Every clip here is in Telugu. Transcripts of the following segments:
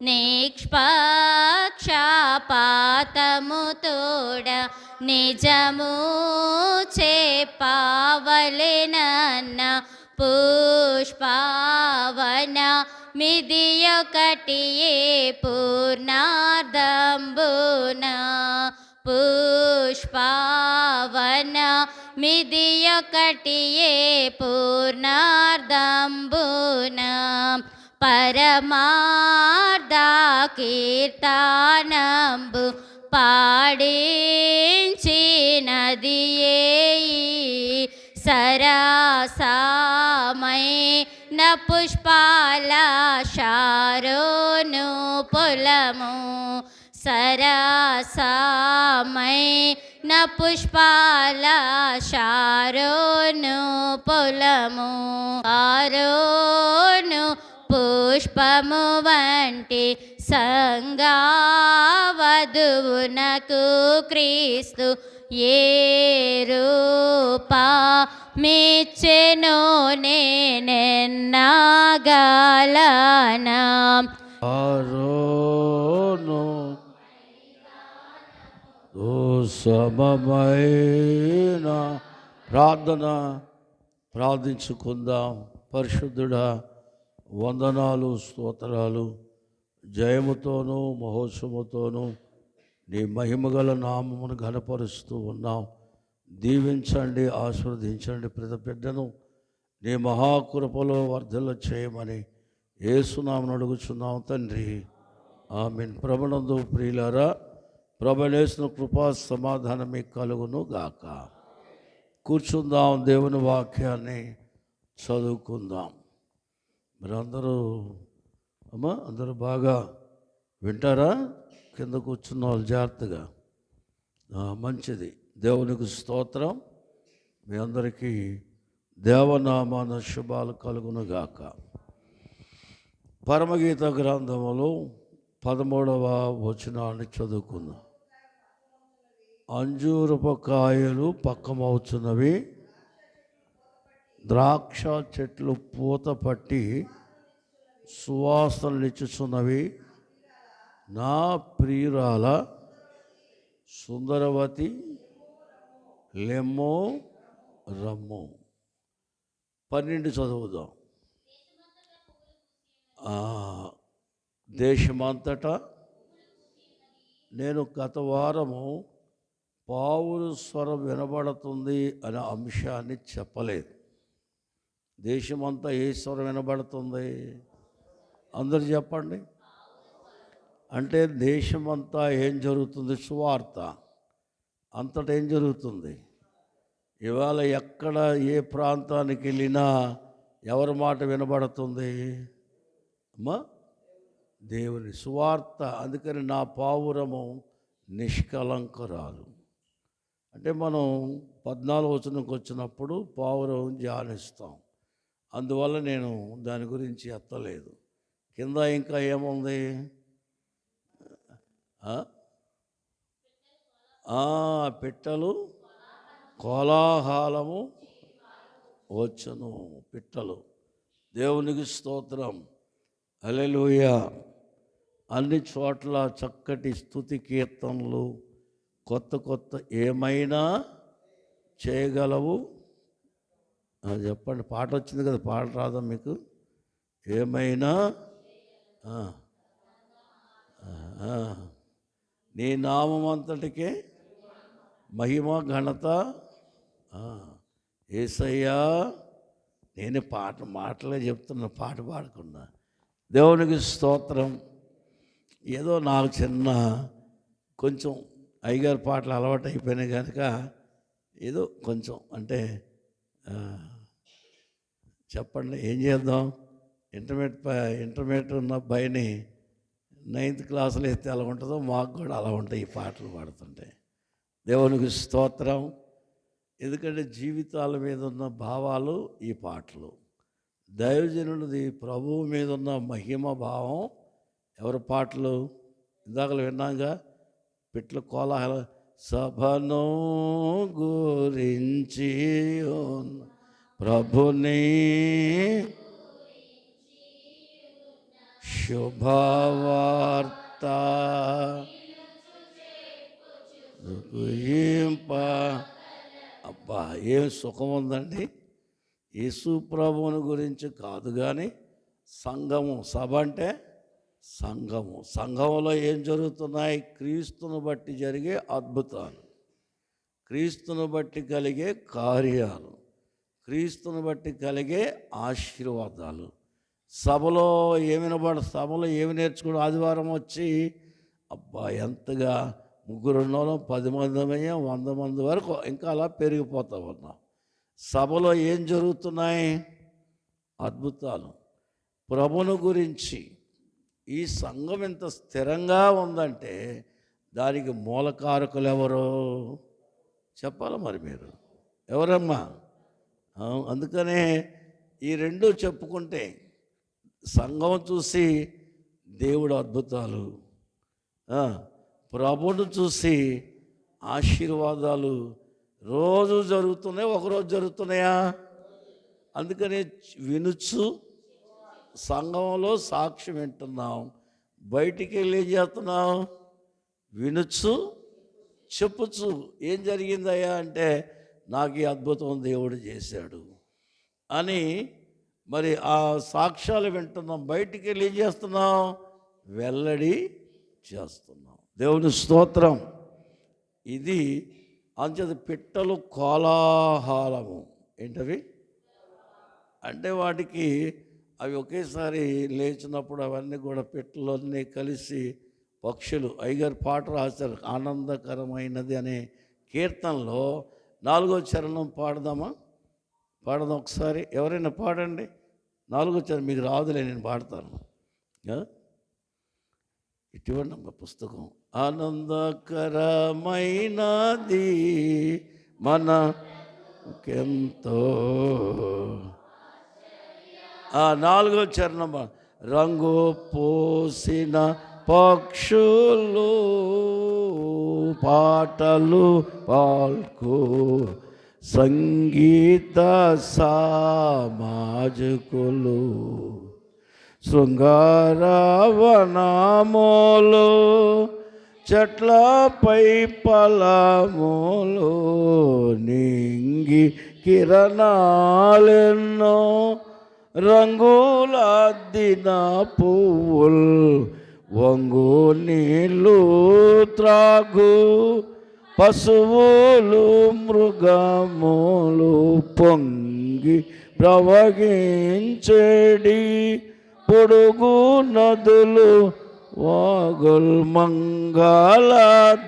నిష్పక్షపాతముతోడ నిజము చెప్పవలెనన్న పుష్పవన మిదియొకటియే పూర్ణార్థంబున పుష్పవన మిదియొకటియే పూర్ణార్థంబున పరమార్థ కీర్తనంబు పాడించినదియే సరసమైన పుష్పాల శారోను పొలము సరసమైన పుష్పాల శారోను పొలము ఆరోను పుష్పము వంటి సంగవధువునకు క్రీస్తు ఏ రూపమిచ్చెనో నేనెన్నగలనా. ఆరోను సమమైన ప్రార్థించుకుందాం. పరిశుద్ధుడా, వందనాలు, స్తోత్రాలు. జయముతోనూ మహోత్సవముతోనూ నీ మహిమగల నామమును ఘనపరుస్తూ ఉన్నాం. దీవించండి, ఆశీర్వదించండి. ప్రతి బిడ్డను నీ మహాకృపలో వర్ధల చేయమని యేసునామమున అడుగుచున్నాం తండ్రి, ఆమేన్. ప్రభునందు ప్రియులారా, ప్రభునేసిన కృపా సమాధానం మీకు కలుగును గాక. కూర్చుందాం, దేవుని వాక్యాన్ని చదువుకుందాం. మరి అందరూ బాగా వింటారా? కింద కూర్చున్న వాళ్ళు జాగ్రత్తగా. మంచిది, దేవునికి స్తోత్రం. మీ అందరికీ దేవనామాన శుభాలు కలుగును గాక. పరమగీత గ్రంథములో 13వ వచనాన్ని చదువుకుందాం. అంజూరపు కాయలు పక్కమవుతున్నవి, ద్రాక్ష చెట్లు పూత పట్టి సువాసనలిచ్చుచున్నవి. నా ప్రియురాల సుందరవతి లెమ్మో రమ్ము. 12 చదువుదాం. దేశమంతటా నేను గత వారము పావులు స్వరం వినబడుతుంది అనే అంశాన్ని చెప్పలేదు. దేశమంతా ఏ స్వరం వినబడుతుంది? అందరు చెప్పండి. అంటే దేశమంతా ఏం జరుగుతుంది? సువార్త అంతటా ఏం జరుగుతుంది? ఇవాళ ఎక్కడ ఏ ప్రాంతానికి వెళ్ళినా ఎవరి మాట వినబడుతుంది? అమ్మా, దేవుని సువార్త. అందుకని నా పావురము నిష్కలంకరాలు. అంటే మనం 14వ వచనంకి వచ్చినప్పుడు పావురం ధ్యానిస్తాం. అందువల్ల నేను దాని గురించి ఎత్తలేదు. కింద ఇంకా ఏముంది? పిట్టలు కోలాహలము వచ్చును. పిట్టలు. దేవునికి స్తోత్రం, హల్లెలూయా. అన్ని చోట్ల చక్కటి స్తుతి కీర్తనలు, కొత్త కొత్త ఏమైనా చేయగలవు. చెప్పండి. పాట వచ్చింది కదా, పాట రాదా మీకు? ఏమైనా నీ నామం అంతటికే మహిమ ఘనత. యేసయ్యా, నేను మాటలే చెప్తున్నా, పాట పాడకుండా. దేవునికి స్తోత్రం. ఏదో నాకు కొంచెం అయ్యగారి పాటలు అలవాటు అయిపోయినాయి కనుక ఏదో కొంచెం అంటే చెప్పండి, ఏం చేద్దాం. ఇంటర్మీడియట్ ఉన్న అబ్బాయిని 9th క్లాసులో ఎత్తే అలా ఉంటుందో మాకు కూడా అలా ఉంటాయి ఈ పాటలు పాడుతుంటే. దేవునికి స్తోత్రం. ఎందుకంటే జీవితాల మీద ఉన్న భావాలు ఈ పాటలు. దైవజనుడిది ప్రభువు మీద ఉన్న మహిమ భావం ఎవరి పాటలు? ఇందాకలు విన్నాగా, పిట్ల కోలాహల సభను గురించి ప్రభుని శుభవార్త ఇంప అబ్బా ఏం సుఖం ఉందండి. యేసు ప్రభువుని గురించి కాదు కానీ సంఘము, సభ అంటే సంఘము. సంఘంలో ఏం జరుగుతున్నాయి? క్రీస్తును బట్టి జరిగే అద్భుతాలు, క్రీస్తును బట్టి కలిగే కార్యాలు, క్రీస్తును బట్టి కలిగే ఆశీర్వాదాలు. సభలో సభలో ఏమి నేర్చుకుని ఆదివారం వచ్చి అబ్బా ఎంతగా 3 10 మంది 100 మంది వరకు ఇంకా అలా పెరిగిపోతూ ఉన్నాం. సభలో ఏం జరుగుతున్నాయి? అద్భుతాలు. ప్రభువును గురించి ఈ సంఘం ఎంత స్థిరంగా ఉందంటే దానికి మూలకారకులు ఎవరు చెప్పాలి మరి మీరు ఎవరమ్మా? అందుకనే ఈ రెండు చెప్పుకుంటే సంఘం చూసి దేవుడు అద్భుతాలు, ప్రభువును చూసి ఆశీర్వాదాలు రోజు జరుగుతున్నాయి. ఒకరోజు జరుగుతున్నాయా? అందుకని వినుచు సంఘంలో సాక్ష్యం వింటున్నాం, బయటికి వెళ్ళి ఏం చేస్తున్నాం? వినుచు చెప్పుచు ఏం జరిగిందయ్యా అంటే నాకు ఈ అద్భుతం దేవుడు చేశాడు అని మరి ఆ సాక్ష్యాలు వింటున్నాం. బయటికి వెళ్ళి ఏం చేస్తున్నాం? వెల్లడి చేస్తున్నాం. దేవుని స్తోత్రం. ఇది అంచేది పిట్టలు కోలాహలము. ఏంటవి అంటే వాటికి అవి ఒకేసారి లేచినప్పుడు అవన్నీ కూడా పిట్టలన్నీ కలిసి పక్షులు. అయ్యగారు పాట రాశారు, ఆనందకరమైనది అనే కీర్తనలో 4వ చరణం పాడదామా? పాడదాం ఒకసారి. ఎవరైనా పాడండి 4వ చరణం. మీకు రాదులే, నేను పాడతాను. ఇటువంటి పుస్తకం. ఆనందకరమైనది మనకెంతో. 4వ చరణం. రంగు పోసిన పక్షులు పాటలు పాల్కు సంగీత సామాజికులు శృంగారవనములు చెట్లపై ఫలములు నింగి కిరణాలెన్నో రంగులద్దిన పువ్వులు వంగు నీళ్ళు త్రాగు పశువులు మృగములు పొంగి ప్రవహించెడి పొడుగు నదులు వాగుల్ మంగళ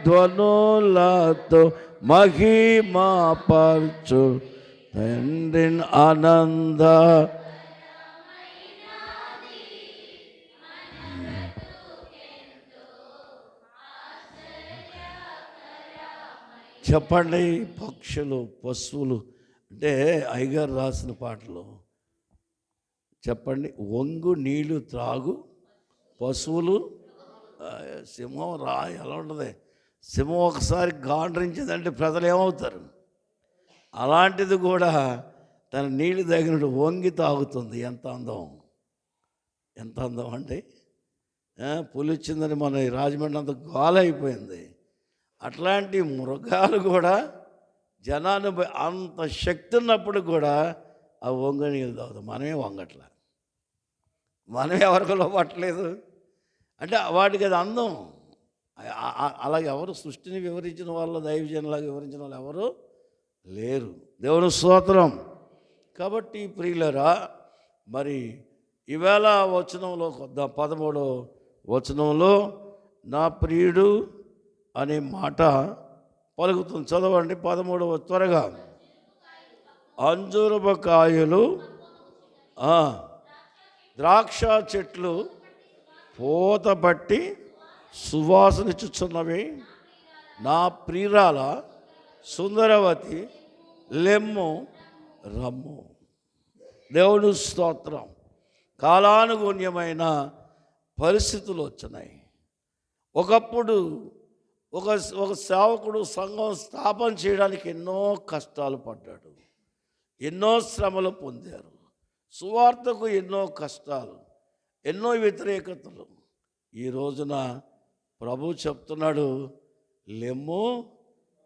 ధ్వనులతో మహిమపరచు తండ్రిని ఆనంద. చెప్పండి. పక్షులు, పశువులు అంటే అయ్యగారు రాసిన పాటలు చెప్పండి. వంగు నీళ్ళు త్రాగు పశువులు. సింహం ఎలా ఉంటుంది? సింహం ఒకసారి గాండ్రించిందంటే ప్రజలు ఏమవుతారు? అలాంటిది కూడా తన నీళ్ళు తగినట్టు వంగి తాగుతుంది. ఎంత అందం, ఎంత అందం అంటే పులి వచ్చిందని మన రాజమండ్రి అంత గోలైపోయింది. అట్లాంటి మృగాలు కూడా జనాన్ని అంత శక్తి ఉన్నప్పుడు కూడా ఆ వంగ నీళ్ళు తాగుతాం. మనమే వంగట్లా, మనమే ఎవరికలో పట్టలేదు. అంటే వాటికి అది అందం. అలాగే ఎవరు సృష్టిని వివరించిన వాళ్ళు, దైవజనులాగా వివరించిన వాళ్ళు ఎవరు లేరు. దేవుని స్తోత్రం. కాబట్టి ప్రియులరా, మరి ఈవేళ వచనంలో 13వ వచనంలో నా ప్రియుడు అనే మాట పలుకుతుంది. చదవండి 13వ త్వరగా. అంజూరపు కాయలు, ద్రాక్ష చెట్లు పూత పట్టి సువాసనిచ్చుచున్నవి. నా ప్రియురాల సుందరవతి లెమ్ము రమ్ము. దేవుని స్తోత్రం. కాలానుగుణ్యమైన పరిస్థితులు వచ్చినాయి. ఒకప్పుడు ఒక సేవకుడు సంఘం స్థాపన చేయడానికి ఎన్నో కష్టాలు పడ్డాడు, ఎన్నో శ్రమలు పొందారు. సువార్తకు ఎన్నో కష్టాలు. ఎన్నో వ్యతిరేకతలు. ఈ రోజున ప్రభు చెప్తున్నాడు, లెమ్ము,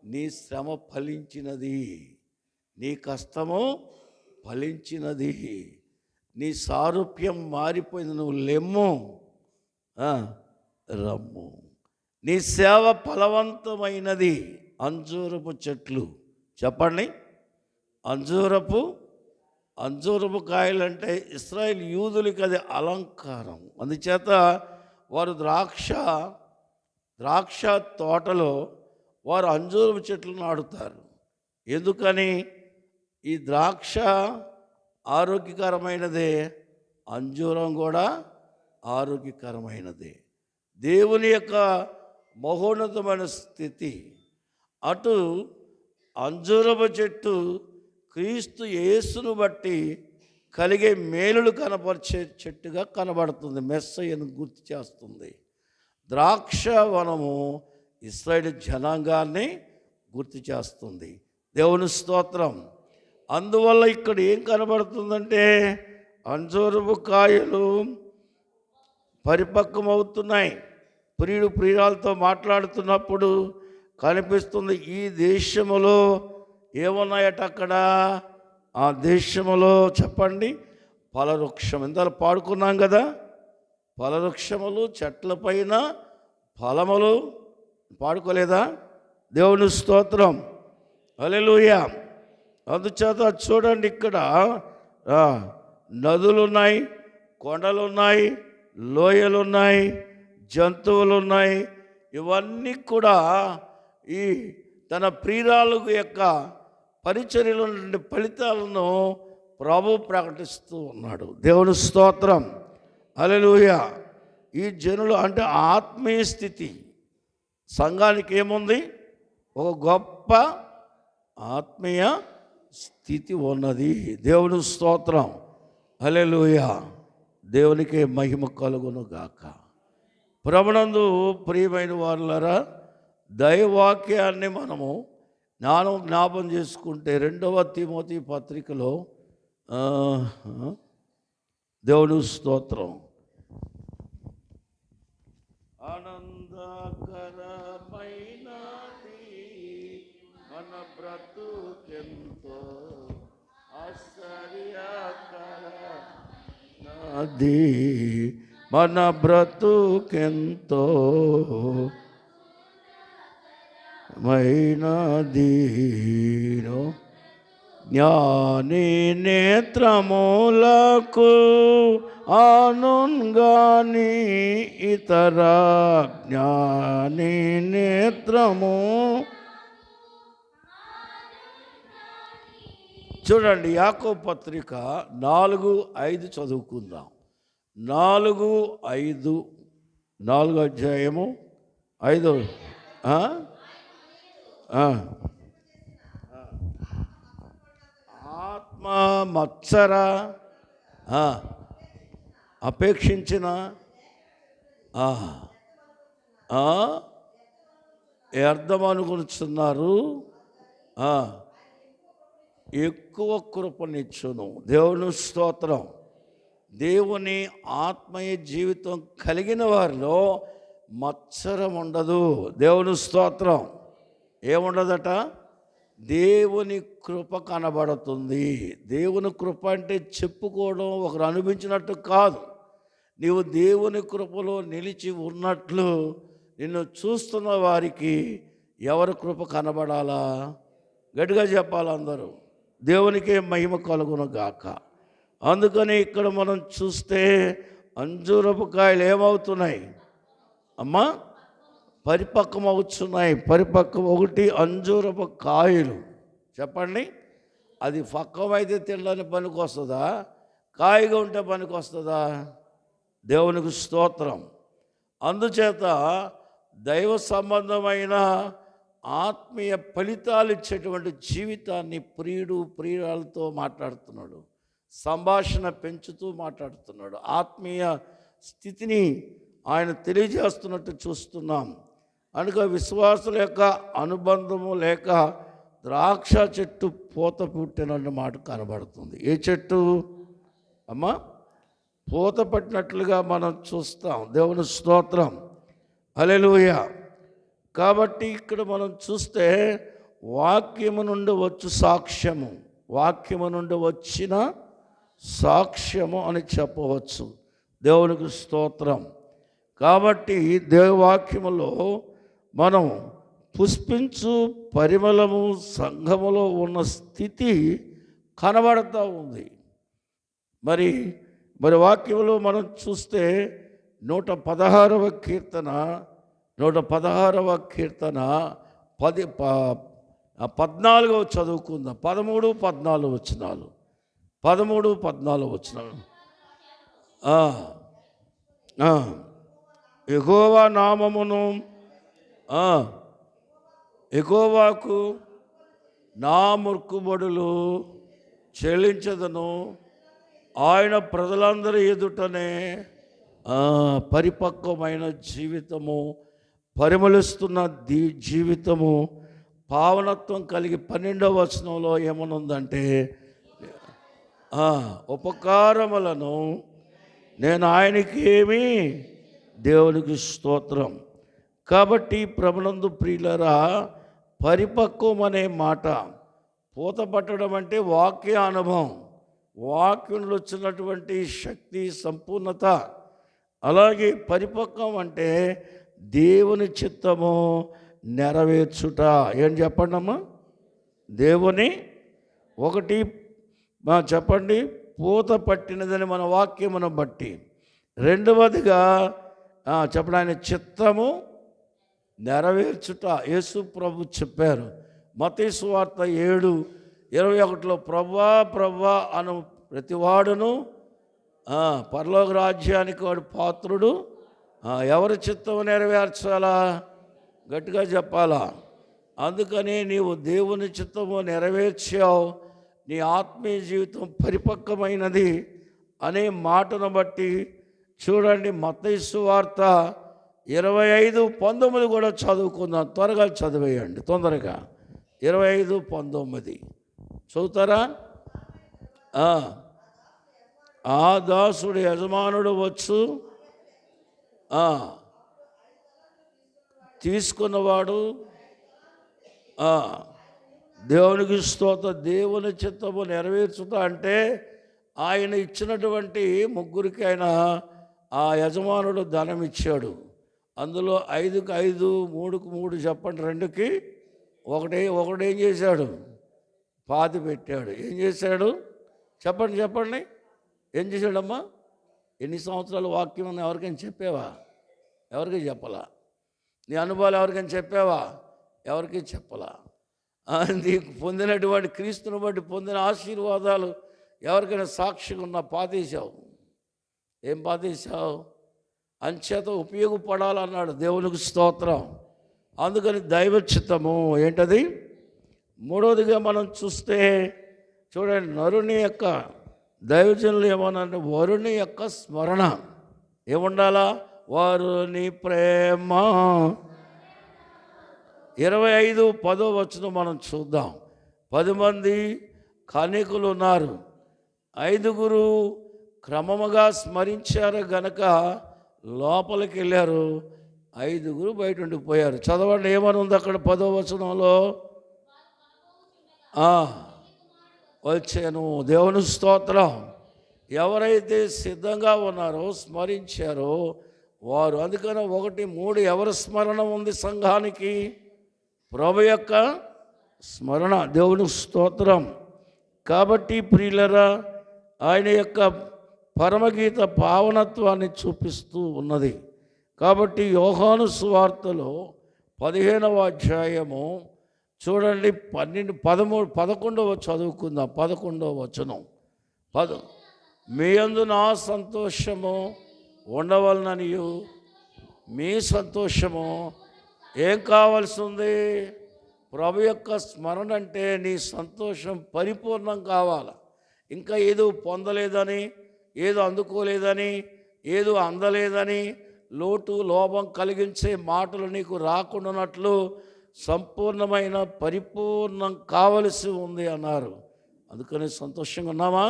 నీ శ్రమ ఫలించినది, నీ కష్టము ఫలించినది, నీ సారూప్యం మారిపోయింది, నువ్వు లెమ్ము, రమ్ము, నీ సేవ ఫలవంతమైనది. అంజూరపు చెట్లు, చెప్పండి, అంజూరపు కాయలంటే ఇశ్రాయేల్ యూదులకి అది అలంకారం. అందుచేత వారు ద్రాక్ష తోటలో వారు అంజూరపు చెట్లు నాటుతారు. ఎందుకని? ఈ ద్రాక్ష ఆరోగ్యకరమైనదే, అంజూరం కూడా ఆరోగ్యకరమైనదే. దేవుని యొక్క మహోన్నతమైన స్థితి. అటు అంజూరపు చెట్టు క్రీస్తు యేసును బట్టి కలిగే మేలులు కనపరిచే చెట్టుగా కనబడుతుంది, మెస్సయ్యను గుర్తు చేస్తుంది. ద్రాక్షవనము ఇశ్రాయేలు జనాంగాన్ని గుర్తు చేస్తుంది. దేవుని స్తోత్రం. అందువల్ల ఇక్కడ ఏం కనబడుతుందంటే, అంజూరపు కాయలు పరిపక్వమవుతున్నాయి. ప్రియురాలతో మాట్లాడుతున్నప్పుడు కనిపిస్తుంది, ఈ దేశములో ఏమున్నాయట అక్కడ, ఆ దేశములో చెప్పండి, ఫలవృక్షం. ఇంత పాడుకున్నాం కదా, ఫలవృక్షములు, చెట్లపైన ఫలములు. పాడుకోలేదా? దేవుని స్తోత్రం, హల్లెలూయా. అందుచేత చూడండి, ఇక్కడ నదులున్నాయి, కొండలున్నాయి, లోయలున్నాయి, జంతువులున్నాయి. ఇవన్నీ కూడా ఈ తన ప్రియురాలు యొక్క పరిచర్యలో నుండి ఫలితాలను ప్రభు ప్రకటిస్తూ ఉన్నాడు. దేవుని స్తోత్రం, హల్లెలూయా. ఈ జనులు అంటే ఆత్మీయ స్థితి. సంఘానికి ఏముంది? ఒక గొప్ప ఆత్మీయ స్థితి ఉన్నది. దేవుని స్తోత్రం, హల్లెలూయా. దేవునికి మహిమ కలుగును గాక. ప్రభునందు ప్రియమైన వారులారా, దైవవాక్యాన్ని మనము జ్ఞాపం చేసుకుంటే 2వ తిమోతి పత్రికలో దేవుని స్తోత్రం, ఆనందకరమైనది మన బ్రతుకెంతో, ఆశ్చర్యకరమైనది మన బ్రతుకెంతో మైనదీనో, జ్ఞాని నేత్రములకు ఆనుగాని ఇతర జ్ఞాని నేత్రము. చూడండి, యాకోబు పత్రిక 4:5 చదువుకుందాం. 4:5, 4వ అధ్యాయము 5. ఆత్మ మత్సర అపేక్షించిన వ్యర్థం అనుకుంటున్నారు, ఎక్కువ కృపనిచ్చును. దేవుని స్తోత్రం. దేవుని ఆత్మీయ జీవితం కలిగిన వారిలో మత్సరం ఉండదు. దేవుని స్తోత్రం. ఏముండదట? దేవుని కృప కనబడుతుంది. దేవుని కృప అంటే చెప్పుకోవడం, ఒకరు అనిపించినట్టు కాదు. నీవు దేవుని కృపలో నిలిచి ఉన్నట్లు నిన్ను చూస్తున్న వారికి ఎవరి కృప కనబడాలా? గట్టిగా చెప్పాలి అందరూ. దేవునికే మహిమ కలుగును గాక. అందుకని ఇక్కడ మనం చూస్తే అంజూరపు కాయలు ఏమవుతున్నాయి అమ్మా? పరిపక్వం అవుతున్నాయి. పరిపక్వం. ఒకటి అంజూరపు కాయలు. చెప్పండి, అది పక్వమైతే తినడానికి పనికి వస్తుందా? కాయగా ఉంటే పనికి వస్తుందా? దేవునికి స్తోత్రం. అందుచేత దైవ సంబంధమైన ఆత్మీయ ఫలితాలు ఇచ్చేటువంటి జీవితాన్ని ప్రియురాలతో మాట్లాడుతున్నాడు. సంభాషణ పెంచుతూ మాట్లాడుతున్నాడు. ఆత్మీయ స్థితిని ఆయన తెలియజేస్తున్నట్టు చూస్తున్నాం. కనుక విశ్వాసుల యొక్క అనుబంధము లేక ద్రాక్ష చెట్టు పూత పుట్టిన మాట కనబడుతుంది. ఏ చెట్టు అమ్మా? పూత పట్టినట్లుగా మనం చూస్తాం. దేవుని స్తోత్రం, హల్లెలూయా. కాబట్టి ఇక్కడ మనం చూస్తే వాక్యము నుండి వచ్చు సాక్ష్యము, వాక్యము నుండి వచ్చిన సాక్ష్యము అని చెప్పవచ్చు. దేవునికి స్తోత్రం. కాబట్టి దేవవాక్యములో మనం పుష్పించు పరిమళము సంఘములో ఉన్న స్థితి కనబడుతూ ఉంది. మరి వాక్యంలో మనం చూస్తే 116వ కీర్తన 116వ కీర్తన 14 చదువుకుందాం. 13, 14 వచనాలు. 13, 14 వచనాలు. యెహోవా నామమును యెహోవాకు నా మొక్కుబడులు చెల్లించదను. ఆయన ప్రజలందరి ఎదుటనే పరిపక్వమైన జీవితము, పరిమళిస్తున్న జీవితము, పావనత్వం కలిగి 12వ వచనంలో ఏమనుందంటే ఉపకారములను నేను ఆయనకి ఏమి, దేవునికి స్తోత్రం. కాబట్టి ప్రభునందు ప్రియులరా, పరిపక్వం అనే మాట, పూత పట్టడం అంటే వాక్య అనుభవం, వాక్యంలో వచ్చినటువంటి శక్తి, సంపూర్ణత. అలాగే పరిపక్వం అంటే దేవుని చిత్తము నెరవేర్చుట. ఏం చెప్పండి అమ్మా? దేవుని ఒకటి చెప్పండి, పూత పట్టినదని మన వాక్యమును బట్టి. రెండవదిగా చెప్పండి, ఆయన చిత్తము నెరవేర్చుట. యేసు ప్రభు చెప్పారు మత్తయి సువార్త 7:21, ప్రభువా ప్రభువా అను ప్రతివాడును పరలోక రాజ్యానికి వాడు పాత్రుడు. ఎవరి చిత్తము నెరవేర్చాలా? గట్టిగా చెప్పాలా? అందుకని నీవు దేవుని చిత్తము నెరవేర్చావు, నీ ఆత్మీయ జీవితం పరిపక్వమైనది అనే మాటను బట్టి చూడండి. మత్తయి సువార్త 25:19 కూడా చదువుకుందాం. త్వరగా చదివేయండి, తొందరగా. 25:19 చదువుతారా? ఆ దాసుడు యజమానుడు వచ్చు తీసుకున్నవాడు దేవునికి స్తోత్ర. దేవుని చిత్తము నెరవేర్చుతా అంటే ఆయన ఇచ్చినటువంటి ముగ్గురికి ఆయన ఆ యజమానుడు ధనం ఇచ్చాడు. అందులో 5కి 5, 3కి 3 చెప్పండి, 2కి 1 ఏం చేశాడు? పాతి పెట్టాడు. ఏం చేశాడు? చెప్పండి. ఏం చేశాడమ్మా? ఎన్ని సంవత్సరాలు వాక్యం అని ఎవరికైనా చెప్పావా? ఎవరికి చెప్పలా. నీ అనుభవాలు ఎవరికైనా చెప్పావా? ఎవరికి చెప్పలా. నీకు పొందినటువంటి క్రీస్తుని బట్టి పొందిన ఆశీర్వాదాలు ఎవరికైనా సాక్షిగా ఉన్నా పాతేశావు. ఏం పాతేశావు? అంచేత ఉపయోగపడాలన్నాడు. దేవునికి స్తోత్రం. అందుకని దైవ చిత్తము ఏంటది? మూడవదిగా మనం చూస్తే చూడండి, నరుని యొక్క దైవజనులు ఏమన్నారంటే వరుని యొక్క స్మరణ ఏముండాలా? వరుని ప్రేమ. 25:10 వచనం మనం చూద్దాం. 10 మంది కన్యకులు ఉన్నారు, 5గురు క్రమముగా స్మరించారు గనక లోపలికి వెళ్ళారు, 5గురు బయట ఉండిపోయారు. చదవండి, ఏమని ఉంది అక్కడ 10వ వచనంలో? వచ్చాను. దేవుని స్తోత్రం. ఎవరైతే సిద్ధంగా ఉన్నారో, స్మరించారో వారు. అందుకని 1:3 ఎవరి స్మరణ ఉంది సంఘానికి? ప్రభు యొక్క స్మరణ. దేవుని స్తోత్రం. కాబట్టి ప్రియులరా, ఆయన యొక్క పరమగీత పావనత్వాన్ని చూపిస్తూ ఉన్నది. కాబట్టి యోహాను సువార్తలో 15వ అధ్యాయము చూడండి, 11వ చదువుకుందాం. 11వ వచనం. మీ యందు నా సంతోషము ఉండవలననియు, మీ సంతోషము ఏం కావాల్సి ఉంది? ప్రభు యొక్క స్మరణ అంటే నీ సంతోషం పరిపూర్ణం కావాలి. ఇంకా ఏదో పొందలేదని, ఏదో అందుకోలేదని, ఏదో అందలేదని లోటు లోపం కలిగించే మాటలు నీకు రాకుండానట్లు సంపూర్ణమైన పరిపూర్ణం కావలసి ఉంది అన్నారు. అందుకని సంతోషంగా ఉన్నామా?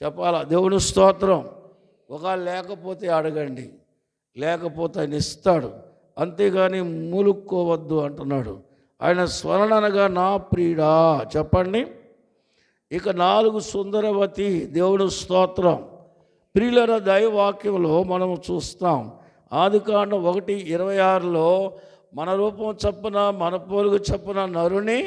చెప్పాలా? దేవుని స్తోత్రం. ఒకవేళ లేకపోతే అడగండి, లేకపోతే ఆయన ఇస్తాడు, అంతేగాని మూలుక్కోవద్దు అంటున్నాడు. ఆయన స్మరణనగా నా ప్రియుడా. చెప్పండి. ఇక 4 సుందరవతి. దేవుడు స్తోత్రం. ప్రియులైన దైవవాక్యంలో మనం చూస్తాం. ఆదికాండం 1:26లో మన రూపం చొప్పున మన పోలిక చొప్పున నరుని,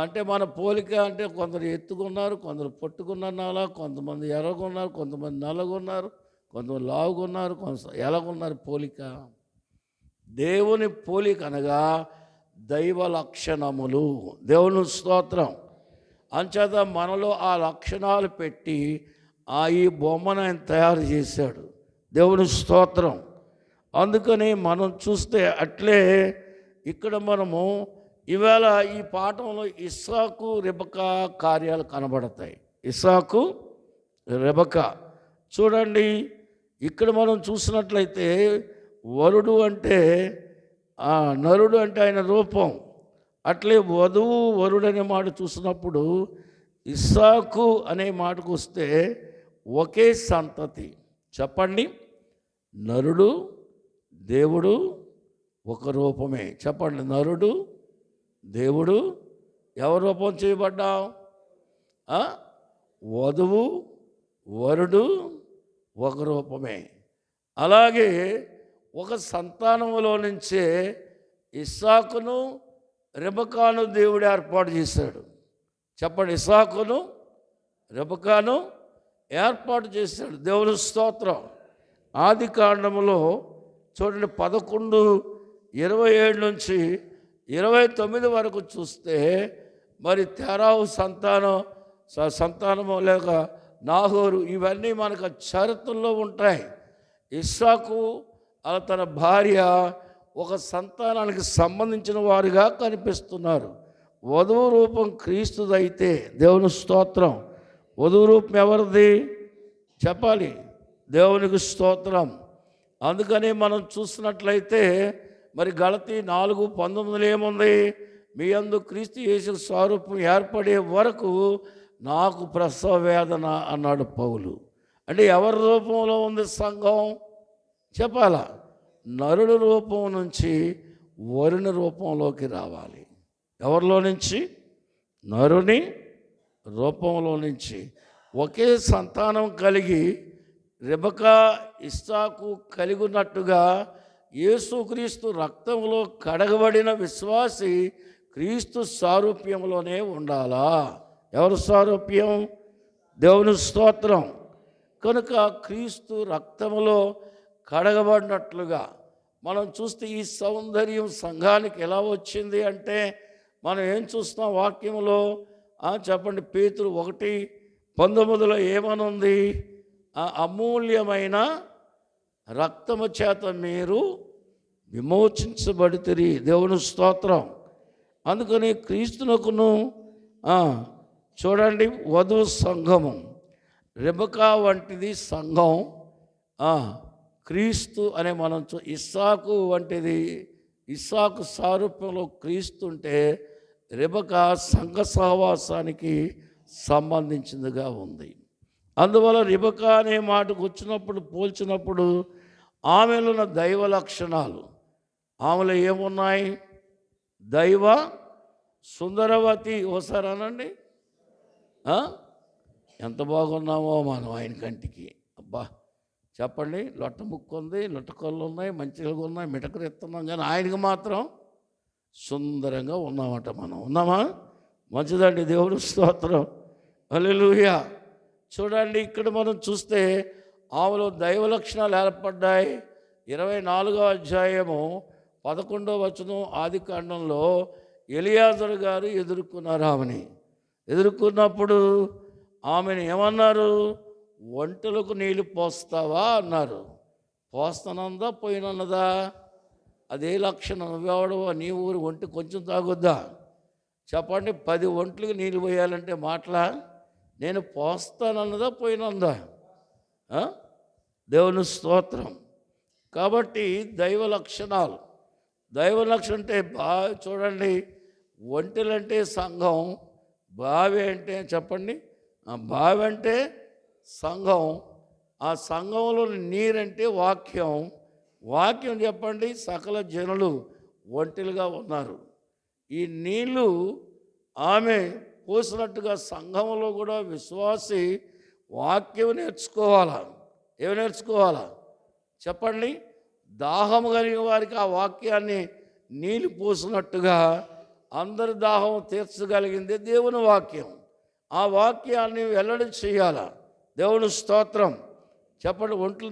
అంటే మన పోలిక అంటే కొందరు ఎత్తుకున్నారు, కొందరు పొట్టుకున్నారు, కొంతమంది ఎర్రగున్నారు, కొంతమంది నల్లగున్నారు, కొంతమంది లావుగున్నారు, కొంత ఎలాగున్నారు. పోలిక దేవుని పోలిక అనగా దైవ లక్షణములు. దేవుని స్తోత్రం. అంచేత మనలో ఆ లక్షణాలు పెట్టి ఈ బొమ్మను ఆయన తయారు చేశాడు. దేవుని స్తోత్రం. అందుకని మనం చూస్తే అట్లే ఇక్కడ మనము ఈవేళ ఈ పాఠంలో ఇస్సాకు రెబెకా కార్యాలు కనబడతాయి. ఇస్సాకు రెబెకా చూడండి. ఇక్కడ మనం చూసినట్లయితే వరుడు అంటే నరుడు అంటే ఆయన రూపం. అట్లే వధువు వరుడు అనే మాట చూసినప్పుడు ఇస్సాకు అనే మాటకు వస్తే ఒకే సంతతి. చెప్పండి. నరుడు దేవుడు ఒక రూపమే. చెప్పండి. నరుడు దేవుడు ఎవరి రూపం చేయబడ్డాం? వధువు వరుడు ఒక రూపమే. అలాగే ఒక సంతానంలో నుంచే ఇస్సాకును రెబెకాను దేవుడు ఏర్పాటు చేశాడు. చెప్పండి. ఇస్సాకును రెబెకాను ఏర్పాటు చేశాడు. దేవుని స్తోత్రం. ఆదికాండములో చూడండి 11:27 నుంచి 29 వరకు చూస్తే మరి తెరావు సంతానము లేక నాహోరు ఇవన్నీ మనకు చరిత్రలో ఉంటాయి. ఇస్సాకు అలా తన భార్య ఒక సంతానానికి సంబంధించిన వారుగా కనిపిస్తున్నారు. వధువు రూపం క్రీస్తుదైతే దేవుని స్తోత్రం. వధువు రూపం ఎవరిది చెప్పాలి? దేవునికి స్తోత్రం. అందుకని మనం చూసినట్లయితే మరి గలతీ 4:19 ఏముంది? మీ యందు క్రీస్తు యేసు స్వరూపం ఏర్పడే వరకు నాకు ప్రసవ వేదన అన్నాడు పౌలు. అంటే ఎవరి రూపంలో ఉంది సంఘం చెప్పాలా? నరుడు రూపం నుంచి వరుని రూపంలోకి రావాలి. ఎవరిలో నుంచి? నరుని రూపంలో నుంచి. ఒకే సంతానం కలిగి రెబెకా ఇస్సాకు కలిగి ఉన్నట్టుగా యేసుక్రీస్తు రక్తంలో కడగబడిన విశ్వాసి క్రీస్తు సారూప్యంలోనే ఉండాలా? ఎవరు సారూప్యం? దేవుని స్తోత్రం. కనుక క్రీస్తు రక్తములో కడగబడినట్లుగా మనం చూస్తే ఈ సౌందర్యం సంఘానికి ఎలా వచ్చింది అంటే మనం ఏం చూస్తాం వాక్యంలో? చెప్పండి. పేతురు 1:19 ఏమనుంది? అమూల్యమైన రక్తము చేత మీరు విమోచించబడితిరి. దేవుని స్తోత్రం. అందుకని క్రీస్తునకును చూడండి వధువు సంఘము రెబెకా వంటిది సంఘం. క్రీస్తు అనే మనం ఇస్సాకు వంటిది, ఇస్సాకు సారూప్యంలో క్రీస్తు ఉంటే రెబెకా సంఘ సహవాసానికి సంబంధించిందిగా ఉంది. అందువల్ల రెబెకా అనే మాటకు వచ్చినప్పుడు పోల్చినప్పుడు ఆమెలో ఉన్న దైవ లక్షణాలు ఆమెలో ఏమున్నాయి? దైవ సుందరవతి. ఓసారి అనండి. ఎంత బాగున్నామో మనం ఆయన కంటికి. అబ్బా చెప్పండి. లొట్ట ముక్కు ఉంది, లొట్టకళ్ళు ఉన్నాయి, మంచిగా ఉన్నాయి, మిటకలు ఎత్తున్నాం, కానీ ఆయనకి మాత్రం సుందరంగా ఉన్నామట. మనం ఉన్నామా? మంచిదండి. దేవుడు స్తోత్రం. హల్లెలూయా. చూడండి ఇక్కడ మనం చూస్తే ఆమెలో దైవ లక్షణాలు ఏర్పడ్డాయి. 24వ అధ్యాయము 11వ వచనం ఆదికాండంలో ఎలియాజరు గారు ఎదుర్కొన్నారు. ఆమెని ఎదుర్కొన్నప్పుడు ఆమెను ఏమన్నారు? ఒంటెలకు నీళ్ళు పోస్తావా అన్నారు. పోస్తానందా పోయినన్నదా? అదే లక్షణం. నువ్వెవడవో నీ ఊరు ఒంటి కొంచెం తాగొద్దా? చెప్పండి. 10 ఒంట్లకు నీళ్ళు పోయాలంటే మాటలా? నేను పోస్తానన్నదా పోయినందా? దేవుని స్తోత్రం. కాబట్టి దైవ లక్షణాలు, దైవ లక్షణం అంటే చూడండి. ఒంటెలంటే సంఘం, బావి అంటే చెప్పండి, బావి అంటే సంఘం, ఆ సంఘంలో నీరంటే వాక్యం. వాక్యం చెప్పండి, సకల జనులు ఒంటెలుగా ఉన్నారు. ఈ నీళ్ళు ఆమె పోసినట్టుగా సంఘంలో కూడా విశ్వాసి వాక్యం నేర్చుకోవాలా. ఏమి నేర్చుకోవాలా చెప్పండి? దాహము కలిగిన వారికి ఆ వాక్యాన్ని నీళ్ళు పోసినట్టుగా అందరి దాహం తీర్చగలిగింది దేవుని వాక్యం. ఆ వాక్యాన్ని వెల్లడి చేయాలా. దేవుని స్తోత్రం చెప్పండి. ఒంట్లు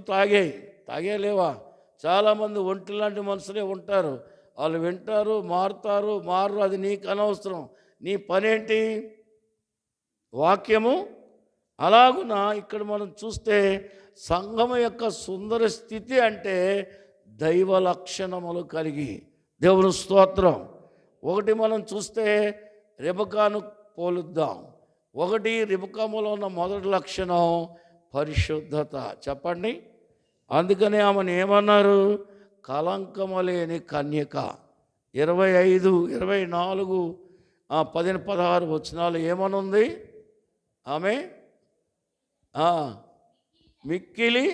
తాగే లేవా? చాలామంది ఒంట్లు లాంటి మనుషులే ఉంటారు. వాళ్ళు వింటారు, మారు, అది నీకు అనవసరం. నీ పనేంటి? వాక్యము. అలాగున ఇక్కడ మనం చూస్తే సంఘం యొక్క సుందర స్థితి అంటే దైవ లక్షణములు కలిగి. దేవుని స్తోత్రం. ఒకటి మనం చూస్తే రెబెకాను పోలుద్దాం. ఒకటి రెబెకాలో ఉన్న మొదటి లక్షణం పరిశుద్ధత. చెప్పండి. అందుకనే ఆమెను ఏమన్నారు? కలంకము లేని కన్యక. 25, 24, 15, 16 వచనాలు ఏమనుంది ఆమె? మిక్కిలి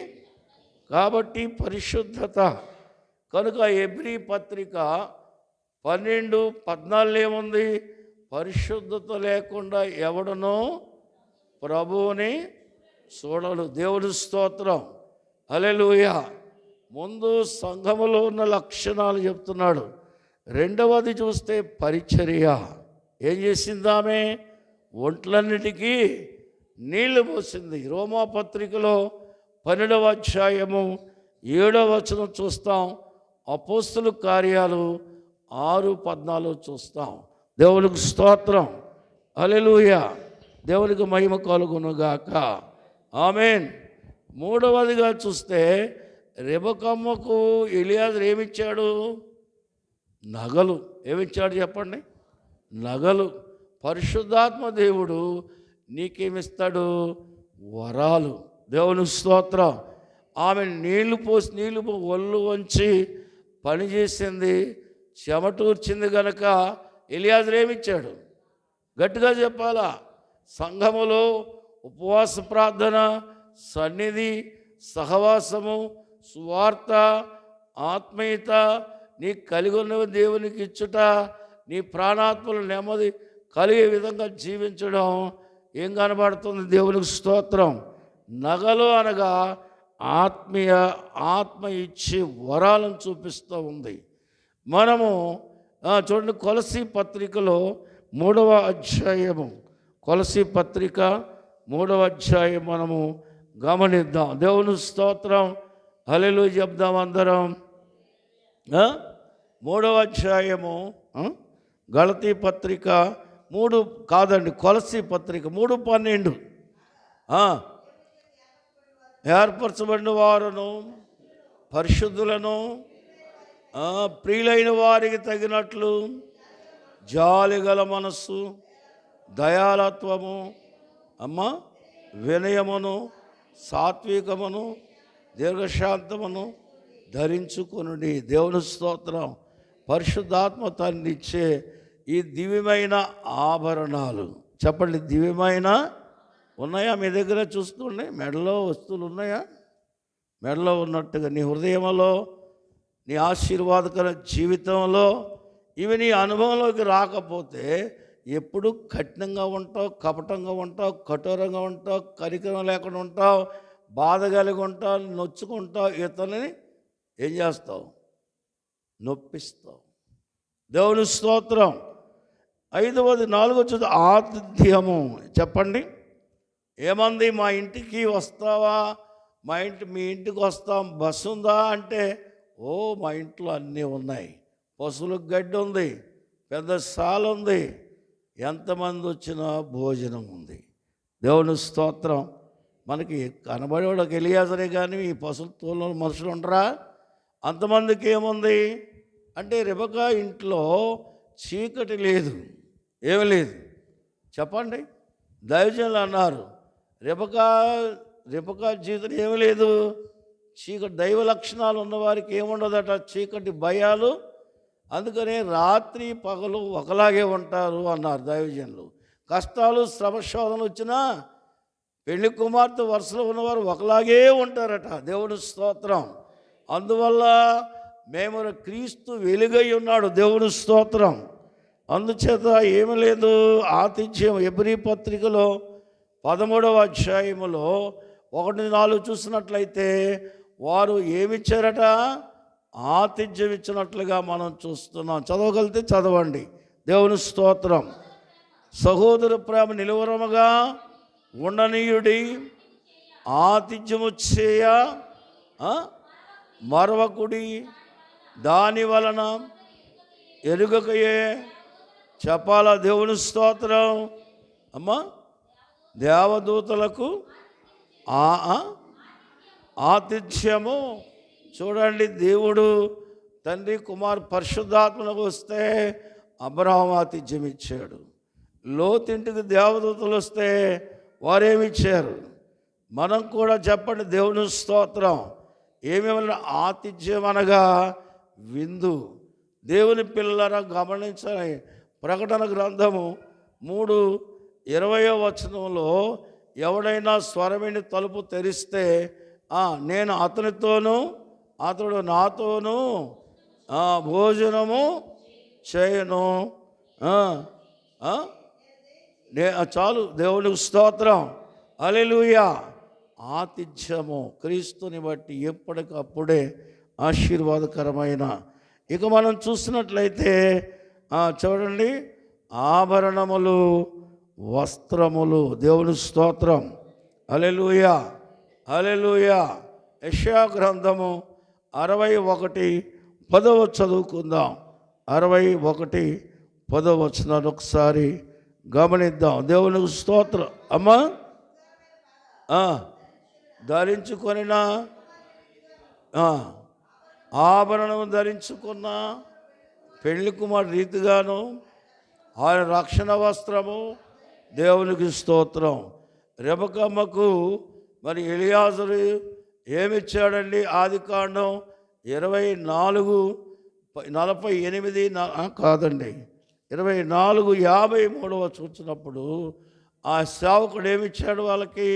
కాబట్టి పరిశుద్ధత. కనుక హెబ్రీ పత్రిక 12, 14 ఏముంది? పరిశుద్ధత లేకుండా ఎవడనో ప్రభువుని చూడడు. దేవుని స్తోత్రం. హల్లెలూయా. ముందు సంఘములో ఉన్న లక్షణాలు చెప్తున్నాడు. రెండవది చూస్తే పరిచర్య. ఏం చేసిందామె? ఒంట్లన్నిటికీ నీళ్లు పోసింది. రోమాపత్రికలో 12వ అధ్యాయము 7వ వచనం చూస్తాం. అపోస్తలుల కార్యాలు 6:14 చూస్తాం. దేవునికి స్తోత్రం. హల్లెలూయా. దేవునికి మహిమ కలుగునుగాక. ఆమేన్. మూడవదిగా చూస్తే రెబెకమ్మకు ఎలియాజరు ఏమిచ్చాడు? నగలు. ఏమిచ్చాడు చెప్పండి? నగలు. పరిశుద్ధాత్మ దేవుడు నీకేమిస్తాడు? వరాలు. దేవుని స్తోత్రం. ఆమె నీళ్లు పోసి ఒళ్ళు వంచి పనిచేసింది, చెమటూర్చింది గనక ఎలియాజరు ఏమిచ్చాడు? గట్టిగా చెప్పాలా. సంఘములో ఉపవాస ప్రార్థన, సన్నిధి, సహవాసము, సువార్త, ఆత్మీయత నీ కలిగి ఉన్నవి దేవునికి ఇచ్చుట, నీ ప్రాణాత్మలు నెమ్మది కలిగే విధంగా జీవించడం ఏం కనబడుతుంది? దేవునికి స్తోత్రం. నగలు అనగా ఆత్మ ఇచ్చి వరాలను చూపిస్తూ ఉంది. మనము చూడండి, కొలసీ పత్రికలో 3వ అధ్యాయము, కొలసీ పత్రిక 3వ అధ్యాయం మనము గమనిద్దాం. దేవుని స్తోత్రం. హల్లెలూయా చెప్దాం అందరం. 3వ అధ్యాయము, గలతీ పత్రిక 3 కాదండి, కొలసీ పత్రిక 3:12. ఏర్పరచబడిన వారును పరిశుద్ధులను ప్రియులైన వారికి తగినట్లు జాలిగల మనస్సు, దయాలత్వము, వినయమును, సాత్వికమును, దీర్ఘశాంతమును ధరించుకొనుడి. దేవుని స్తోత్రం. పరిశుద్ధాత్మ తండ్రి ఇచ్చే ఈ దివ్యమైన ఆభరణాలు. చెప్పండి, దివ్యమైన ఉన్నాయా మీ దగ్గర? చూసుకోండి. మెడలో వస్తువులు ఉన్నాయా? మెడలో ఉన్నట్టుగా నీ హృదయంలో, నీ ఆశీర్వాదకర జీవితంలో ఇవి నీ అనుభవంలోకి రాకపోతే ఎప్పుడు కఠినంగా ఉంటావు, కపటంగా ఉంటావు, కఠోరంగా ఉంటావు, కనికరం లేకుండా ఉంటావు, బాధ కలిగి ఉంటావు, నొచ్చుకుంటావు, ఇతరులని ఏం చేస్తావు? నొప్పిస్తావు. దేవుని స్తోత్రం. 5వది 4వ ఆతిథ్యము. చెప్పండి. ఏమంది? మా ఇంటికి వస్తావా? మీ ఇంటికి వస్తాం, బస్సు ఉందా అంటే, మా ఇంట్లో అన్నీ ఉన్నాయి. పశువులకు గడ్డి ఉంది, పెద్ద సాల ఉంది, ఎంతమంది వచ్చినా భోజనం ఉంది. దేవుని స్తోత్రం. మనకి కనబడేవాళ్ళకి ఎలియాజరే కానీ ఈ పశువుల తోలు మనుషులు ఉండరా? అంతమందికి ఏముంది అంటే, రెబెకా ఇంట్లో చీకటి లేదు, ఏమి లేదు. చెప్పండి. దైవజనులు అన్నారు, రెబెకా జీవితం ఏమి లేదు, చీకటి. దైవ లక్షణాలు ఉన్నవారికి ఏముండదట? చీకటి భయాలు. అందుకనే రాత్రి పగలు ఒకలాగే ఉంటారు అన్నారు దైవజనులు. కష్టాలు శ్రమ శోధనలు వచ్చినా పెళ్లి కుమార్తె వరుసలో ఉన్నవారు ఒకలాగే ఉంటారట. దేవుని స్తోత్రం. అందువల్ల మేము క్రీస్తు వెలుగై ఉన్నాడు. దేవుని స్తోత్రం. అందుచేత ఏమి లేదు, ఆతిథ్యం. హెబ్రీ పత్రికలో 13వ అధ్యాయములో 1-4 చూసినట్లయితే వారు ఏమిచ్చారట? ఆతిథ్యం ఇచ్చినట్లుగా మనం చూస్తున్నాం. చదవగలిగితే చదవండి. దేవుని స్తోత్రం. సహోదర ప్రేమ నిలువరముగా ఉండనీయుడి, ఆతిథ్యము చేయ మరవకుడి, దాని వలన ఎరుగకయే చెప్పాలా? దేవుని స్తోత్రం. అమ్మా, దేవదూతలకు ఆతిథ్యము. చూడండి, దేవుడు తండ్రి కుమార్ పరిశుద్ధాత్మకు వస్తే అబ్రహాం ఆతిథ్యం ఇచ్చాడు. లోతింటికి దేవదూతలు వస్తే వారేమిచ్చారు? మనం కూడా చెప్పండి. దేవుని స్తోత్రం. ఏమేమన్నా ఆతిథ్యం అనగా విందు. దేవుని పిల్లల గమనించని ప్రకటన గ్రంథము 3:20 వచనంలో ఎవడైనా స్వరమిని తలుపు తెరిస్తే నేను అతనితోనూ అతడు నాతోనూ భోజనము చేయను. చాలు. దేవునికి స్తోత్రం. హల్లెలూయా. ఆతిథ్యము క్రీస్తుని బట్టి ఎప్పటికప్పుడే ఆశీర్వాదకరమైన. ఇక మనం చూసినట్లయితే చూడండి, ఆభరణములు, వస్త్రములు. దేవుని స్తోత్రం. హల్లెలూయా, హల్లెలూయా. యెషయా గ్రంథము 61:10 చదువుకుందాం. 61:10 ఒకసారి గమనిద్దాం. దేవునికి స్తోత్రం. అమ్మా, ధరించుకొనిన ఆభరణము ధరించుకున్న పెళ్లి కుమార్ రీతిగాను ఆయన రక్షణ వస్త్రము. దేవునికి స్తోత్రం. రెబెక్కమ్మకు మరి ఎలియాజరు ఏమిచ్చాడండి? ఆదికాండం 24:48 కాదండి, 24:53 చూసినప్పుడు ఆ సేవకుడు ఏమిచ్చాడు వాళ్ళకి?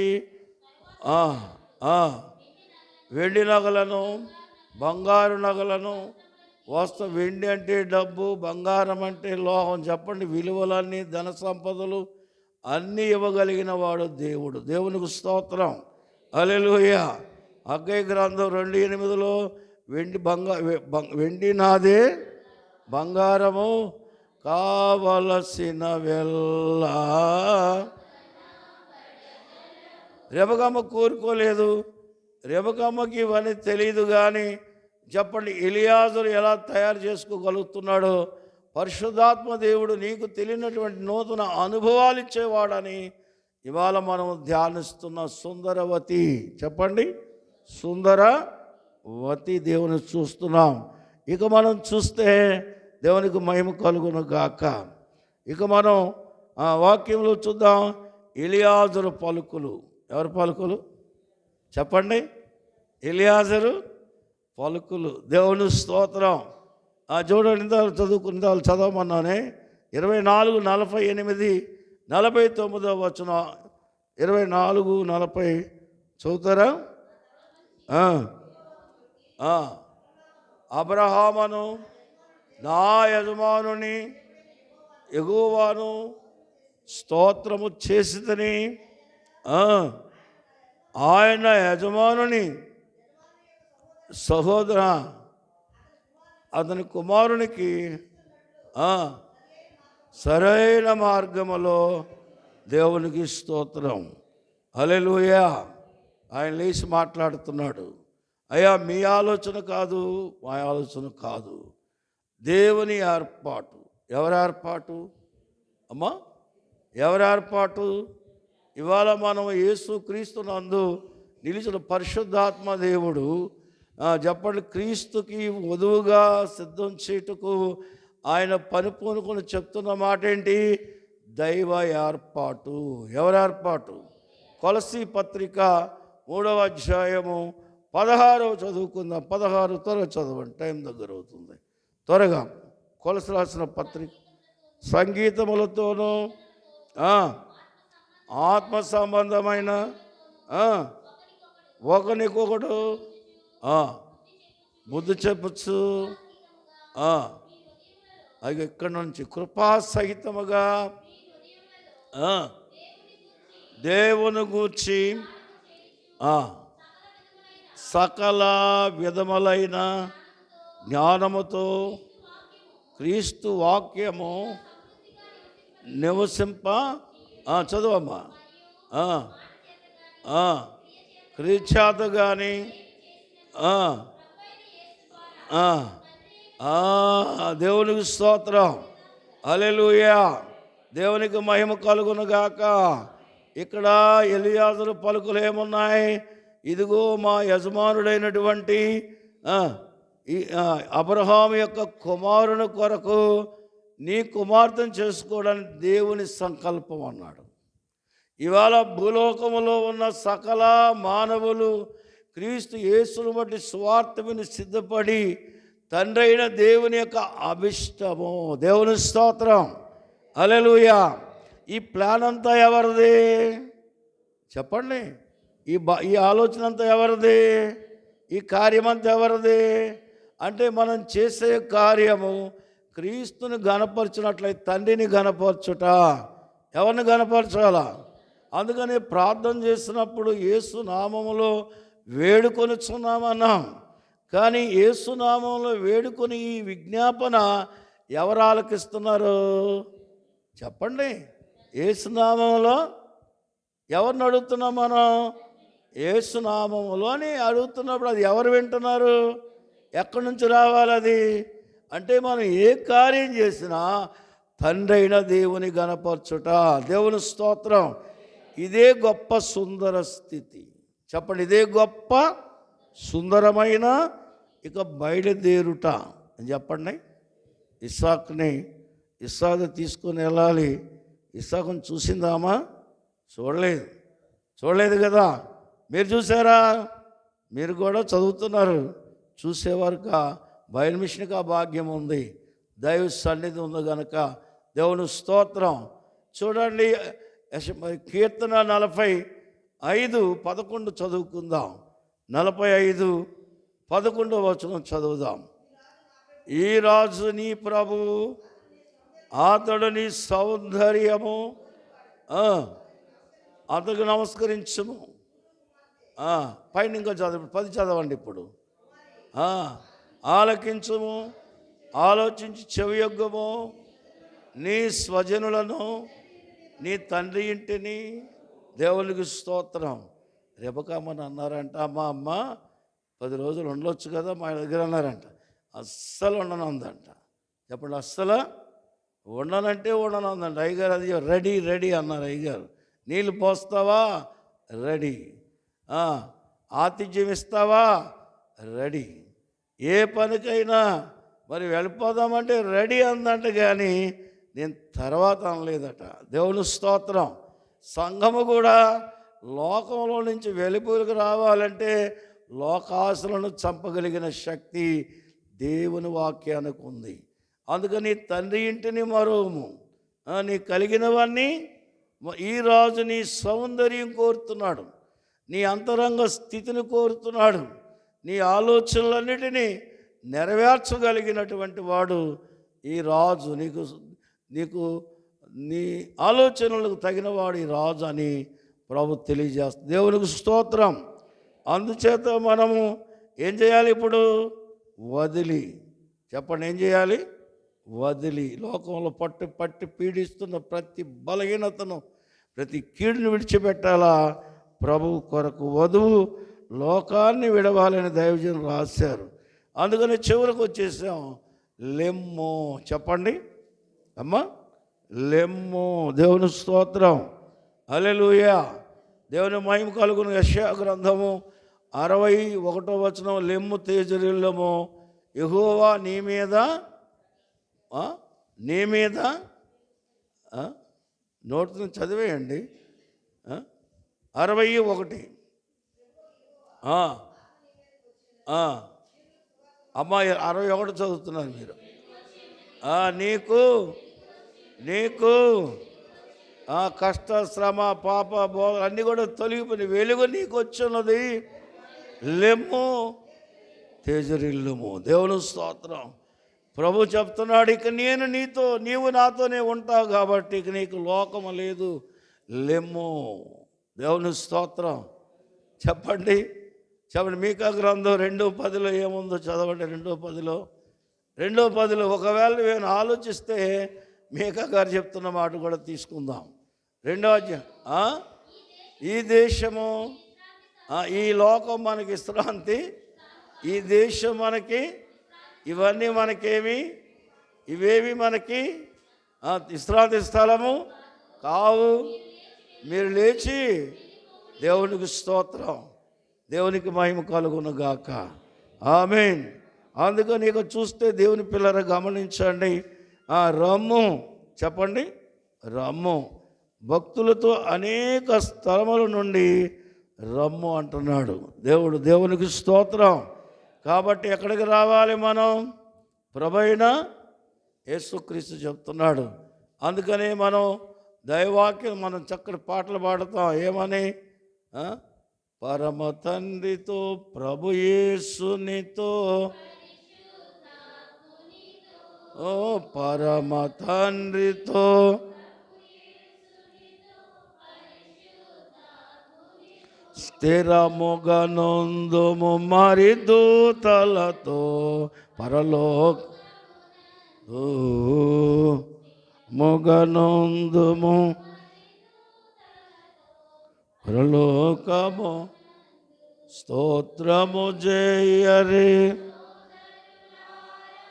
వెండి నగలను, బంగారు నగలను. వెండి అంటే డబ్బు, బంగారం అంటే లోహం. చెప్పండి, విలువలన్నీ, ధన సంపదలు అన్నీ ఇవ్వగలిగిన వాడు దేవుడు. దేవునికి స్తోత్రం. హల్లెలూయా. హగ్గై గ్రంథం 2:8 వెండి నాదే, బంగారము కావలసిన వెళ్ళా. రెబెక్కమ్మ కోరుకోలేదు. రెబెక్కమ్మకి ఇవన్నీ తెలియదు. కానీ చెప్పండి, ఎలియాజరు ఎలా తయారు చేసుకోగలుగుతున్నాడో పరిశుద్ధాత్మ దేవుడు నీకు తెలియనటువంటి నూతన అనుభవాలు ఇచ్చేవాడని ఇవాళ మనం ధ్యానిస్తున్న సుందరవతి. చెప్పండి, సుందరవతి దేవుని చూస్తున్నాం. ఇక మనం చూస్తే దేవునికి మహిమ కలుగును గాక. ఇక మనం వాక్యంలో చూద్దాం. ఎలియాజరు పలుకులు. ఎవరి పలుకులు? చెప్పండి, ఎలియాజరు పలుకులు. దేవుని స్తోత్రం. చూడండి, చదవమన్నానే. 24:48, 49 వచనం. 24:40 చదువుతారా? అబ్రహామును నా యజమానుని యెహోవాను స్తోత్రము చేసిదని ఆయన యజమానుని సహోదర అతని కుమారునికి సరైన మార్గములో దేవునికి స్తోత్రం. హల్లెలూయా. ఆయన లేచి మాట్లాడుతున్నాడు. అయ్యా, మీ ఆలోచన కాదు, మా ఆలోచన కాదు, దేవుని ఏర్పాటు. ఎవరి ఏర్పాటు అమ్మా? ఎవరి ఏర్పాటు? ఇవాళ మనం యేసు క్రీస్తునందు నిలిచిన పరిశుద్ధాత్మ దేవుడు చెప్పండి, క్రీస్తుకి వధువుగా సిద్ధం చేయుటకు ఆయన పని పూనుకొని చెప్తున్న మాట ఏంటి? దైవ ఏర్పాటు. ఎవరి ఏర్పాటు? కొలసీ పత్రిక 3వ అధ్యాయము 16 చదువుకుందాం. 16 త్వరగా చదవండి, టైం దగ్గర అవుతుంది. త్వరగా. కొలసి రాసిన పత్రిక. సంగీతములతోనూ ఆత్మ సంబంధమైన ఆ, ఒకనికొకడు ఆ, బుద్ధి చెప్పచ్చు. అది ఇక్కడి నుంచి కృపా సహితముగా ఆ, దేవుని గూర్చి ఆ, సకల విధములైన జ్ఞానముతో క్రీస్తు వాక్యము నివసింప చదువమ్మా క్రీచాత కానీ దేవునికి స్తోత్రం, హల్లెలూయా, దేవునికి మహిమ కలుగును గాక. ఇక్కడ ఎలియాజరు పలుకులు ఏమున్నాయి? ఇదిగో మా యజమానుడైనటువంటి అబ్రహాము యొక్క కుమారుని కొరకు నీ కుమార్తెను చేసుకోవడానికి దేవుని సంకల్పం అన్నాడు. ఇవాళ భూలోకములో ఉన్న సకల మానవులు క్రీస్తు యేసును బట్టి సువార్త విని సిద్ధపడి తండ్రి అయిన దేవుని యొక్క అభిష్టము. దేవుని స్తోత్రం, హల్లెలూయా. ఈ ప్లాన్ అంతా ఎవరిది చెప్పండి? ఈ ఆలోచన అంతా ఎవరిది? ఈ కార్యమంతా ఎవరిది? అంటే మనం చేసే కార్యము క్రీస్తుని గణపరచినట్లయితే తండ్రిని గణపరచుట. ఎవరిని గణపరచాలా? అందుకని ప్రార్థన చేసినప్పుడు యేసు నామములో వేడుకొనిచున్నామన్నాం. కానీ యేసు నామంలో వేడుకొని ఈ విజ్ఞాపన ఎవరు ఆలకిస్తున్నారు చెప్పండి? యేసు నామంలో ఎవరిని అడుగుతున్నాం మనం? యేసు నామములోని అడుగుతున్నప్పుడు అది ఎవరు వింటున్నారు? ఎక్కడి నుంచి రావాలి అది? అంటే మనం ఏ కార్యం చేసినా తండ్రి అయిన దేవుని గణపరచుట. దేవుని స్తోత్రం. ఇదే గొప్ప సుందర స్థితి చెప్పండి. ఇదే గొప్ప సుందరమైన ఇక బయలుదేరుట అని చెప్పండి. ఇస్సాకు తీసుకొని వెళ్ళాలి. ఇస్సాకుని చూసిందామా? చూడలేదు కదా. మీరు చూసారా? మీరు కూడా చదువుతున్నారు. చూసేవారుగా బయలు మిషన్కి ఆ భాగ్యం ఉంది, దైవ సన్నిధి ఉంది కనుక దేవుని స్తోత్రం. చూడండి, కీర్తన 45:11 చదువుకుందాం. 45:11 వచనం చదువుదాం. ఈ రాజు నీ ప్రభువు, అతడు నీ సౌందర్యము, అతనికి నమస్కరించుము. పైన ఇంకా చదువు 10 చదవండి ఇప్పుడు. ఆలకించుము, ఆలోచించి చెవియొగ్గము, నీ స్వజనులను, నీ తండ్రి ఇంటిని. దేవునికి స్తోత్రం. రెబకామని అన్నారంట, అమ్మ 10 రోజులు ఉండొచ్చు కదా మా దగ్గర అన్నారంట. అస్సలు ఉండనందంట. చెప్పండి, అస్సలు ఉండనంటే ఉండనందంట. అయ్యగారు అది రెడీ అన్నారు. అయ్యగారు నీళ్ళు పోస్తావా? రెడీ. ఆతిథ్యం ఇస్తావా? రెడీ. ఏ పనికైనా మరి వెళ్ళిపోదామంటే రెడీ అందంట. కానీ నేను తర్వాత అనలేదట. దేవుని స్తోత్రం. సంఘము కూడా లోకంలో నుంచి వెలుపులకు రావాలంటే లోకాసులను చంపగలిగిన శక్తి దేవుని వాక్యానికి ఉంది. అందుకని తండ్రి ఇంటిని మరువము, నీ కలిగినవన్నీ. ఈ రాజు నీ సౌందర్యం కోరుతున్నాడు, నీ అంతరంగ స్థితిని కోరుతున్నాడు, నీ ఆలోచనలన్నిటినీ నెరవేర్చగలిగినటువంటి వాడు ఈ రాజు. నీకు నీ ఆలోచనలకు తగినవాడు ఈ రాజు అని ప్రభు తెలియజేస్తుంది. దేవునికి స్తోత్రం. అందుచేత మనము ఏం చేయాలి ఇప్పుడు? వదిలి చెప్పండి, ఏం చేయాలి? వదిలి లోకంలో పట్టి పీడిస్తున్న ప్రతి బలహీనతను, ప్రతి కీడును విడిచిపెట్టాలా. ప్రభువు కొరకు వధువు లోకాన్ని విడవాలని దైవజనులు రాశారు. అందుకని చివరికి వచ్చేసాం. లెమ్ము చెప్పండి అమ్మా, లెమ్ము. దేవుని స్తోత్రం, హల్లెలూయా. దేవుని మహిమ కలుగును. యెషయా గ్రంథము 61వ వచనం. లెమ్ము తేజరిల్లము, యెహోవా నీ మీద నోటిని చదివేయండి. 61. అమ్మాయి 61 చదువుతున్నారు మీరు. నీకు కష్ట శ్రమ పాప బోధ అన్నీ కూడా తొలగిపోయి వెలుగు నీకు వచ్చున్నది. లెమ్ము తేజరిల్లుము. దేవుని స్తోత్రం. ప్రభు చెప్తున్నాడు, ఇక నేను నీతో, నీవు నాతోనే ఉంటావు కాబట్టి ఇక నీకు లోకము లేదు. లెమ్ము. దేవుని స్తోత్రం. చెప్పండి మీకా గ్రంథం 2:10 ఏముందో చదవండి. 2:10 ఒకవేళ నేను ఆలోచిస్తే మీకా గారు చెప్తున్న మాట కూడా తీసుకుందాం. 2వ అధ్యాయం. ఈ దేశము, ఈ లోకం మనకి విశ్రాంతి, ఈ దేశం మనకి, ఇవన్నీ మనకేమి, ఇవేవి మనకి విశ్రాంతి స్థలము కావు. మీరు లేచి దేవునికి స్తోత్రం, దేవునికి మహిమ కలుగును గాక. ఆమేన్. అందుకని ఇక చూస్తే దేవుని పిల్లలు గమనించండి. రమ్ము, చెప్పండి రమ్ము. భక్తులతో అనేక స్థలముల నుండి రమ్ము అంటున్నాడు దేవుడు. దేవునికి స్తోత్రం. కాబట్టి ఎక్కడికి రావాలి మనం? ప్రభువైన యేసుక్రీస్తు చెప్తున్నాడు. అందుకని మనం దైవవాక్యం, మనం చక్కటి పాటలు పాడుతాం. ఏమని? పరమ తండ్రితో, ప్రభు యేసునితో, ఓ పరమ తండ్రితో, స్థిరముగనొందుము మరి దూతలతో, పరలోకముగనొందుము పరలోకము స్తోత్రము చేయరే.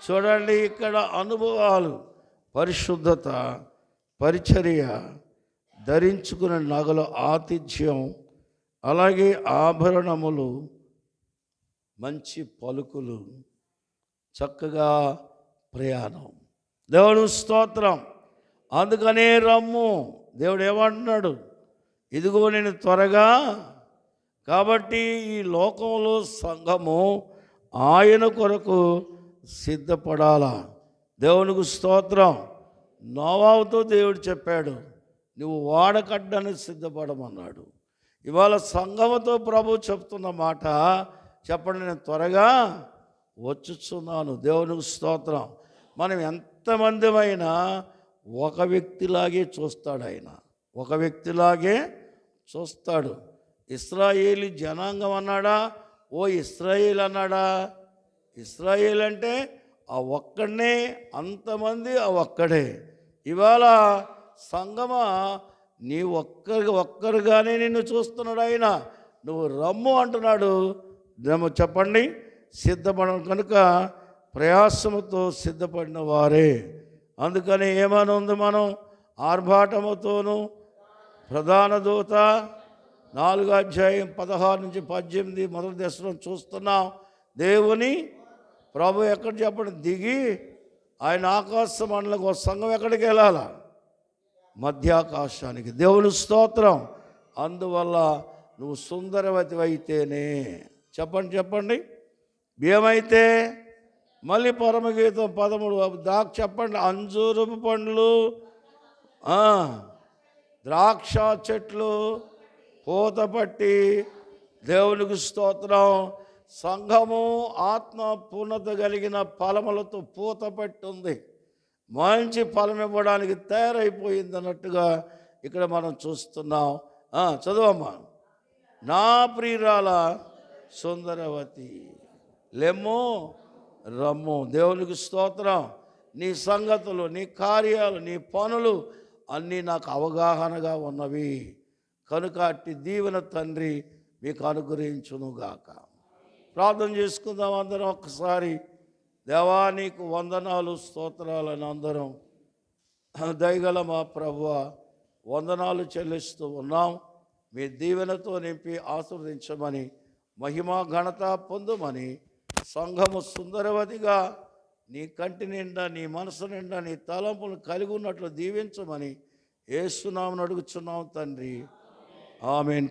చూడండి, ఇక్కడ అనుభవాలు, పరిశుద్ధత, పరిచర్య, ధరించుకున్న నగలు, ఆతిథ్యం, అలాగే ఆభరణములు, మంచి పలుకులు, చక్కగా ప్రయాణం. దేవుడు స్తోత్రం. అందుకనే రమ్ము. దేవుడు ఏమంటున్నాడు? ఇదిగో నేను త్వరగా. కాబట్టి ఈ లోకంలో సంఘము ఆయన కొరకు సిద్ధపడాలా. దేవునికి స్తోత్రం. నోవాహుతో దేవుడు చెప్పాడు, నువ్వు వాడకడ్డానికి సిద్ధపడమన్నాడు. ఇవాళ సంఘముతో ప్రభు చెప్తున్న మాట చెప్పండి, నేను త్వరగా వచ్చుచున్నాను. దేవునికి స్తోత్రం. మనం ఎంతమందిమైనా ఒక వ్యక్తిలాగే చూస్తాడు ఆయన, ఒక వ్యక్తిలాగే చూస్తాడు. ఇశ్రాయేలు జనాంగం అన్నాడా? ఓ ఇశ్రాయేల్ అన్నాడా? ఇశ్రాయేల్ అంటే ఆ ఒక్కడనే, అంతమంది ఆ ఒక్కడే. ఇవాళ సంగమా, నీ ఒక్కరుగానే నిన్ను చూస్తున్నాడు ఆయన. నువ్వు రమ్ము అంటున్నాడు. చెప్పండి, సిద్ధపడ కనుక ప్రయాసముతో సిద్ధపడిన వారే. అందుకని ఏమని ఉంది? మనం ఆర్భాటముతోనూ ప్రధాన దూత 4:16-18 మొదటి దశలో చూస్తున్నాం. దేవుని ప్రభు ఎక్కడ చెప్పండి దిగి ఆయన ఆకాశ మండలకు సంఘం ఎక్కడికి వెళ్ళాలా? మధ్యాకాశానికి. దేవుని స్తోత్రం. అందువల్ల నువ్వు సుందరవతి అయితేనే, చెప్పండి ఏమైతే? మళ్ళీ పరమగీతం 13 దాకా చెప్పండి. అంజూరపు పండ్లు, ద్రాక్ష చెట్లు పూత పట్టి, దేవునికి స్తోత్రం, సంఘము ఆత్మ పూర్ణత కలిగిన ఫలములతో పూత పట్టి ఉంది. మంచి ఫలం ఇవ్వడానికి తయారైపోయింది అన్నట్టుగా ఇక్కడ మనం చూస్తున్నాం. చదువమ్మా. నా ప్రియురాల సుందరవతి, లెమ్ము రమ్ము. దేవునికి స్తోత్రం. నీ సంగతులు, నీ కార్యాలు, నీ పనులు అన్నీ నాకు అవగాహనగా ఉన్నవి కనుక అట్టి దీవెన తండ్రి మీకు అనుగ్రహించునుగాక. ప్రార్థన చేసుకుందాం అందరం ఒక్కసారి. దేవా నీకు వందనాలు, స్తోత్రాలని అందరం దయగల మా ప్రభువా వందనాలు చెల్లిస్తూ ఉన్నాం. మీ దీవెనతో నింపి ఆశీర్వదించమని, మహిమా ఘనత పొందుమని, సంఘము సుందరవతిగా నీ కంటి నిండా, నీ మనసు నిండా, నీ తలంపులు కలిగి ఉన్నట్లు దీవించమని యేసు నామమున అడుగుచున్నాం తండ్రి. ఆమేన్.